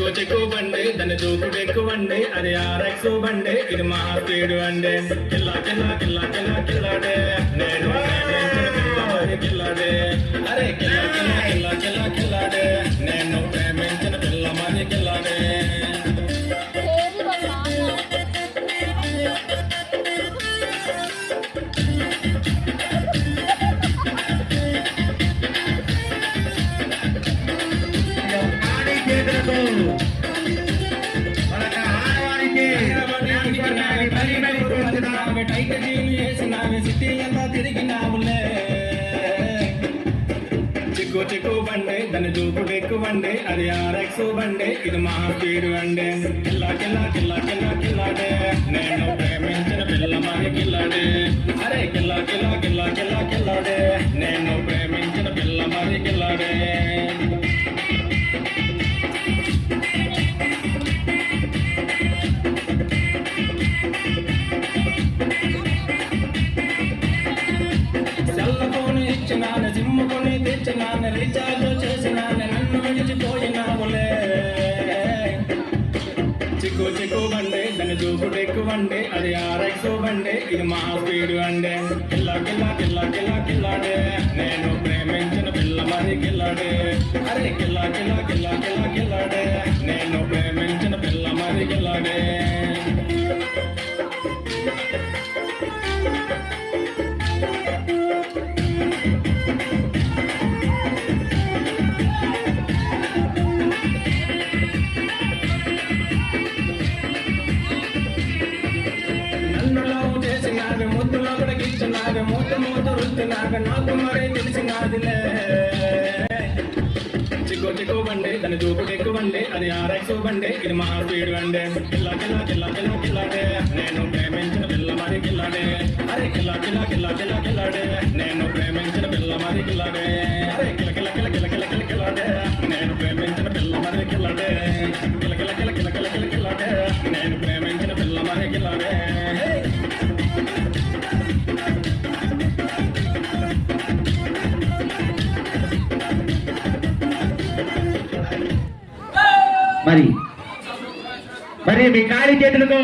చిక్కు చిక్కు బండి దాని దూకుడు ఎక్కువండి, అది ఆర్ఎక్స్ బండి ఇది మహా స్పీడ్ అండి. కిల్లా కిల్లా కిల్లా కిల్లా కిల్లాడే నేను కిల్లాడే, అరే కిల్లా కిల్లా కిల్లా కిల్లా కిల్లాడే నేను ప్రేమించిన పిల్ల మరి కిల్లాడే. చిక్కు చిక్కు బండి దాని దూకుడు ఎక్కువండి, అది ఆర్ఎక్స్ బండి ఇది మహా స్పీడ్ అండి. కిల్లా కిల్లా కిల్లా కిల్లా కిల్లాడే నేను ప్రేమించిన పిల్ల మరి కిల్లాడే, అరే కిల్లా కిల్లా కిల్లా కిల్లా కిల్లాడే నేను ప్రేమించిన పిల్ల మరి కిల్లాడే. ఇచ్చినాను సిమ్ము కొని తెచ్చినాను, రీఛార్జ్ చేసినాను, నన్ను విడిచిపోయినావులే. చిక్కు చిక్కు బండి దాని దూకుడు ఎక్కువండి, అది ఆర్ఎక్స్ బండి ఇది మహా స్పీడ్ అండి. కిల్లా కిల్లా కిల్లా కిల్లా కిల్లాడే నేను ప్రేమించిన పిల్ల మరి కిల్లాడే, అరే కిల్లా కిల్లా కిల్లా కిల్లా కిల్లాడే నేను ప్రేమించిన పిల్ల మరి కిల్లాడే. ముద్దులో కూడా గిచ్చినాడు, మూత మూత రుస్తున్నాడు, నాకు మరీ తెలిసినాదిలే. చిక్కు చిక్కు బండి దాని దూకుడు ఎక్కువండి, అది ఆర్ఎక్స్ బండి ఇది మహా స్పీడ్ అండి. కిల్లా కిల్లా కిల్లా కిల్లా కిల్లాడే నేను ప్రేమించిన పిల్ల మరి కిల్లాడే, అరే కిల్లా కిల్లా కిల్లా కిల్లా కిల్లాడే నేను ప్రేమించిన పిల్ల మరి కిల్లాడే, అరే కిల కిల కిల కిల కిల కిల కిల్లాడే నేను ప్రేమించిన పిల్ల మరి కిల్లాడే, కిల కిల కిల కిల కిల కిల కిల్లాడే నేను ప్రేమించిన పిల్ల మరి కిల్లాడే. మరి మీ కాలి చేతులకు